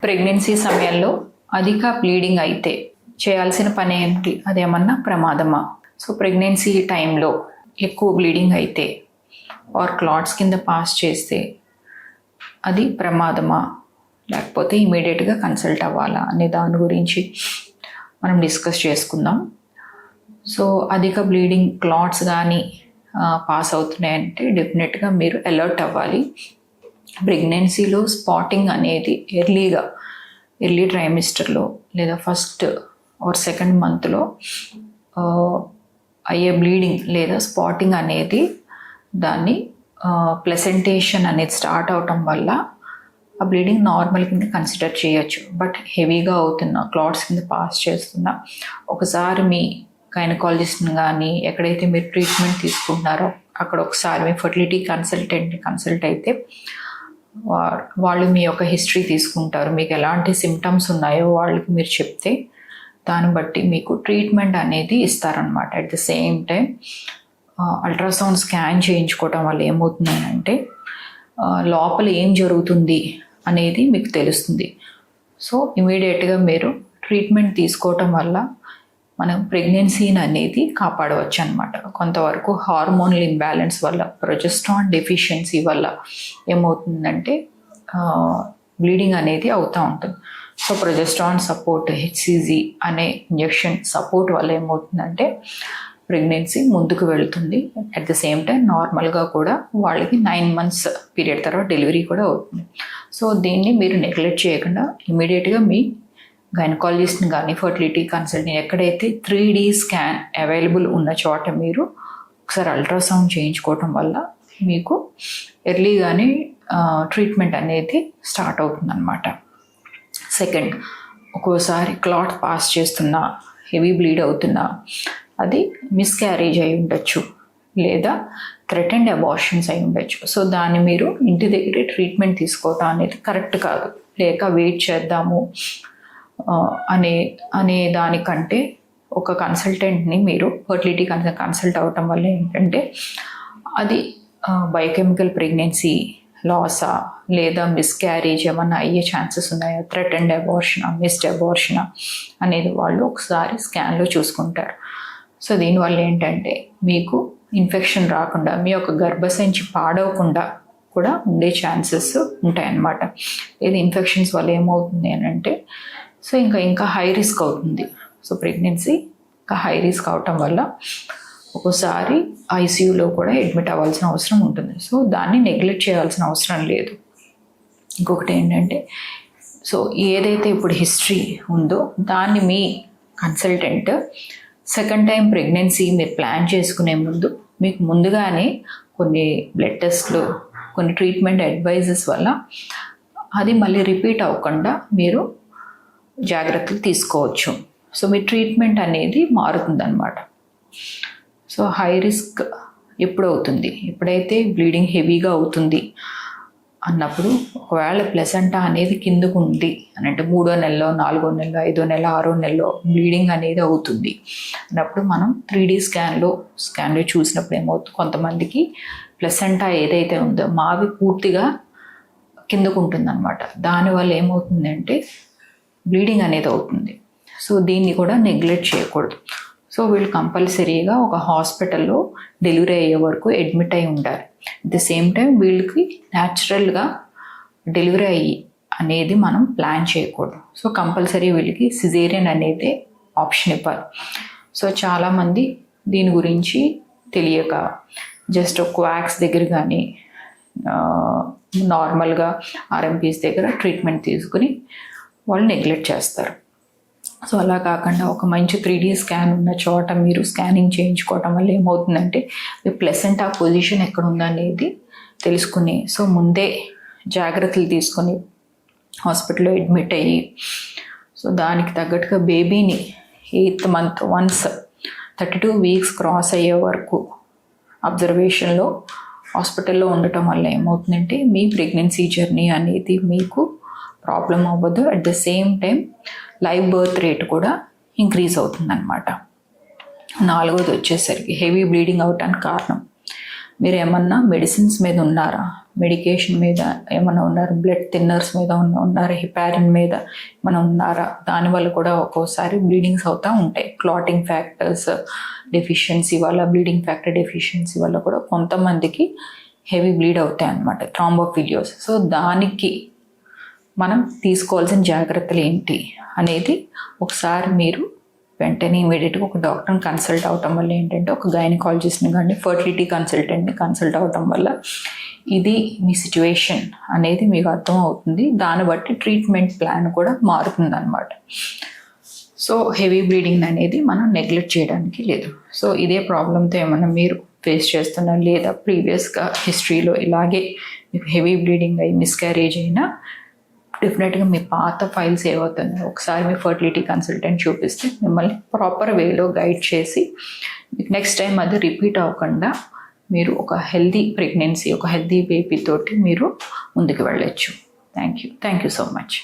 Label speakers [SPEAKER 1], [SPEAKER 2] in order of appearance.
[SPEAKER 1] Pregnancy సమయంలో అధిక bleeding అయితే చేయాల్సిన పని ఏంటి? అదేమన్నా ప్రమాదమా? సో ప్రెగ్నెన్సీ టైంలో ఎక్కువ బ్లీడింగ్ అయితే ఆర్ క్లాట్స్ కింద పాస్ చేస్తే అది ప్రమాదమా, లేకపోతే ఇమీడియట్గా కన్సల్ట్ అవ్వాలా అనే దాని గురించి మనం డిస్కస్ చేసుకుందాం. సో అధిక బ్లీడింగ్ క్లాట్స్ కానీ పాస్ అవుతున్నాయంటే డెఫినెట్గా మీరు అలర్ట్ అవ్వాలి. ప్రెగ్నెన్సీలో స్పాటింగ్ అనేది ఎర్లీ ట్రైమిస్టర్లో లేదా ఫస్ట్ ఆర్ సెకండ్ మంత్లో అయ్యే బ్లీడింగ్ లేదా స్పాటింగ్ అనేది దాన్ని ప్లెసెంటేషన్ అనేది స్టార్ట్ అవటం వల్ల ఆ బ్లీడింగ్ నార్మల్ కింద కన్సిడర్ చేయొచ్చు. బట్ హెవీగా అవుతున్న క్లాట్స్ కింద పాస్ చేస్తున్నా ఒకసారి మీ గైనకాలజిస్ట్ని కానీ ఎక్కడైతే మీరు ట్రీట్మెంట్ తీసుకుంటున్నారో అక్కడ ఒకసారి మీ ఫర్టిలిటీ కన్సల్టెంట్ని కన్సల్ట్ అయితే వాళ్ళు మీ యొక్క హిస్టరీ తీసుకుంటారు. మీకు ఎలాంటి సిమ్టమ్స్ ఉన్నాయో వాళ్ళకి మీరు చెప్తే దాన్ని బట్టి మీకు ట్రీట్మెంట్ అనేది ఇస్తారనమాట. At the same time ultrasound scan చేయించుకోవటం వల్ల ఏమవుతుందంటే లోపల ఏం జరుగుతుంది అనేది మీకు తెలుస్తుంది. సో ఇమీడియట్గా మీరు ట్రీట్మెంట్ తీసుకోవటం వల్ల మనం ప్రెగ్నెన్సీని అనేది కాపాడవచ్చు అనమాట. కొంతవరకు హార్మోనల్ ఇంబ్యాలెన్స్ వల్ల, ప్రొజెస్ట్రాన్ డెఫిషియన్సీ వల్ల ఏమవుతుందంటే బ్లీడింగ్ అనేది అవుతూ ఉంటుంది. సో ప్రొజెస్ట్రాన్ సపోర్ట్, హెచ్సిజి అనే ఇంజెక్షన్ సపోర్ట్ వల్ల ఏమవుతుందంటే ప్రెగ్నెన్సీ ముందుకు వెళుతుంది. అట్ ద సేమ్ టైం నార్మల్గా కూడా వాళ్ళకి 9 months పీరియడ్ తర్వాత డెలివరీ కూడా అవుతుంది. సో దీన్ని మీరు నెగ్లెక్ట్ చేయకుండా ఇమీడియట్గా మీ గైనకాలజిస్ట్ని కానీ ఫర్టిలిటీ కన్సల్ట్ని ఎక్కడైతే 3D స్కాన్ అవైలబుల్ ఉన్న చోట మీరు ఒకసారి అల్ట్రాసౌండ్ చేయించుకోవటం వల్ల మీకు ఎర్లీగానే ట్రీట్మెంట్ అనేది స్టార్ట్ అవుతుంది అనమాట. సెకండ్, ఒక్కోసారి క్లాట్ పాస్ చేస్తున్నా, హెవీ బ్లీడ్ అవుతున్నా అది మిస్క్యారేజ్ అయి ఉండొచ్చు లేదా థ్రెటెండ్ అబార్షన్స్ అయి ఉండొచ్చు. సో దాన్ని మీరు ఇంటి దగ్గరే ట్రీట్మెంట్ తీసుకోవటం అనేది కరెక్ట్ కాదు. లేక వెయిట్ చేద్దాము అనే దానికంటే ఒక కన్సల్టెంట్ని మీరు ఫర్టిలిటీ కన్సల్ట్ అవ్వటం వల్ల ఏంటంటే అది బయోకెమికల్ ప్రెగ్నెన్సీ లాసా లేదా మిస్క్యారేజ్ ఏమన్నా అయ్యే ఛాన్సెస్ ఉన్నాయా, థ్రెటెండ్ అబార్షనా, మిస్డ్ అబార్షనా అనేది వాళ్ళు ఒకసారి స్కాన్లో చూసుకుంటారు. సో దీనివల్ల ఏంటంటే మీకు ఇన్ఫెక్షన్ రాకుండా, మీ యొక్క గర్భసంచి పాడవకుండా కూడా ఉండే ఛాన్సెస్ ఉంటాయన్నమాట. ఇది ఇన్ఫెక్షన్స్ వల్ల ఏమవుతుంది అని అంటే సో ఇంకా హై రిస్క్ అవుతుంది. సో ప్రెగ్నెన్సీ ఇంకా హై రిస్క్ అవటం వల్ల ఒక్కోసారి ఐసీయూలో కూడా అడ్మిట్ అవ్వాల్సిన అవసరం ఉంటుంది. సో దాన్ని నెగ్లెక్ట్ చేయాల్సిన అవసరం లేదు. ఇంకొకటి ఏంటంటే సో ఏదైతే ఇప్పుడు హిస్టరీ ఉందో దాన్ని మీ కన్సల్టెంట్ సెకండ్ టైం ప్రెగ్నెన్సీ మీరు ప్లాన్ చేసుకునే ముందు మీకు ముందుగానే కొన్ని బ్లడ్ టెస్ట్లు, కొన్ని ట్రీట్మెంట్ అడ్వైజెస్ వల్ల అది మళ్ళీ రిపీట్ అవ్వకుండా మీరు జాగ్రత్తలు తీసుకోవచ్చు. సో మీ ట్రీట్మెంట్ అనేది మారుతుందన్నమాట. సో హై రిస్క్ ఎప్పుడు అవుతుంది, ఎప్పుడైతే బ్లీడింగ్ హెవీగా అవుతుంది అన్నప్పుడు, ఒకవేళ ప్లెసెంటా అనేది కిందకు ఉంది అని అంటే 3వ నెలలో, 4వ నెలలో, 5వ నెల, 6వ నెలలో బ్లీడింగ్ అనేది అవుతుంది అన్నప్పుడు మనం 3D స్కాన్లో చూసినప్పుడు ఏమవుతుంది, కొంతమందికి ప్లెసెంటా ఏదైతే ఉందో మావి పూర్తిగా కిందకు ఉంటుందన్నమాట. దానివల్ల ఏమవుతుందంటే బ్లీడింగ్ అనేది అవుతుంది. సో దీన్ని కూడా నెగ్లెక్ట్ చేయకూడదు. సో వీళ్ళు కంపల్సరీగా ఒక హాస్పిటల్లో డెలివరీ అయ్యే వరకు అడ్మిట్ అయి ఉండాలి. అట్ ద సేమ్ టైం వీళ్ళకి న్యాచురల్గా డెలివరీ అయ్యి అనేది మనం ప్లాన్ చేయకూడదు. సో కంపల్సరీ వీళ్ళకి సిజేరియన్ అనేది ఆప్షన్ ఇవ్వాలి. సో చాలామంది దీని గురించి తెలియక జస్ట్ క్వాక్స్ దగ్గర కానీ నార్మల్గా ఆర్ఎంపీస్ దగ్గర ట్రీట్మెంట్ తీసుకుని వాళ్ళు నెగ్లెక్ట్ చేస్తారు. సో అలా కాకుండా ఒక మంచి 3D స్కాన్ ఉన్న చోట మీరు స్కానింగ్ చేయించుకోవటం వల్ల ఏమవుతుందంటే మీ ప్లెసెంటా పొజిషన్ ఎక్కడ ఉందనేది తెలుసుకుని సో ముందే జాగ్రత్తలు తీసుకొని హాస్పిటల్లో అడ్మిట్ అయ్యి సో దానికి తగ్గట్టుగా బేబీని 8th month once 32 weeks cross అయ్యే వరకు అబ్జర్వేషన్లో హాస్పిటల్లో ఉండటం వల్ల ఏమవుతుందంటే మీ ప్రెగ్నెన్సీ జర్నీ అనేది మీకు ప్రాబ్లం అవ్వదు. At the same time live birth rate కూడా ఇంక్రీజ్ అవుతుందన్నమాట. 4వది వచ్చేసరికి హెవీ బ్లీడింగ్ అవటానికి కారణం మీరు ఏమన్నా మెడిసిన్స్ మీద ఉన్నారా, మెడికేషన్ మీద ఏమైనా ఉన్నారా, బ్లడ్ థిన్నర్స్ మీద ఉన్నారా, హిపారిన్ మీద ఏమైనా ఉన్నారా, దానివల్ల కూడా ఒక్కోసారి బ్లీడింగ్స్ అవుతూ ఉంటాయి. క్లాటింగ్ ఫ్యాక్టర్స్ డెఫిషియన్సీ వల్ల, బ్లీడింగ్ ఫ్యాక్టర్ డెఫిషియన్సీ వల్ల కూడా కొంతమందికి హెవీ బ్లీడ్ అవుతాయి అన్నమాట, థ్రాంబోఫిలియోస్. సో దానికి మనం తీసుకోవాల్సిన జాగ్రత్తలు ఏంటి అనేది ఒకసారి మీరు వెంటనే ఇమీడియట్గా ఒక డాక్టర్ని కన్సల్ట్ అవటం వల్ల ఏంటంటే, ఒక గైనకాలజిస్ట్ని కానీ ఫర్టిలిటీ కన్సల్టెంట్ని కన్సల్ట్ అవటం వల్ల ఇది మీ సిచ్యువేషన్ అనేది మీకు అర్థం అవుతుంది. దాన్ని బట్టి ట్రీట్మెంట్ ప్లాన్ కూడా మారుతుంది అన్నమాట. సో హెవీ బ్లీడింగ్ అనేది మనం నెగ్లెక్ట్ చేయడానికి లేదు. సో ఇదే ప్రాబ్లంతో ఏమైనా మీరు ఫేస్ చేస్తున్నారు, లేదా ప్రీవియస్గా హిస్టరీలో ఇలాగే మీకు హెవీ బ్లీడింగ్ అయ్యి మిస్క్యారేజ్ అయినా, డెఫినెట్గా మీ పాత ఫైల్స్ ఏవవుతున్నాయో ఒకసారి మీ ఫర్టిలిటీ కన్సల్టెంట్ చూపిస్తే మిమ్మల్ని ప్రాపర్ వేలో గైడ్ చేసి మీకు నెక్స్ట్ టైం అది రిపీట్ అవ్వకుండా మీరు ఒక హెల్దీ ప్రెగ్నెన్సీ, ఒక హెల్దీ బేబీ తోటి మీరు ముందుకు వెళ్ళొచ్చు. Thank you so much.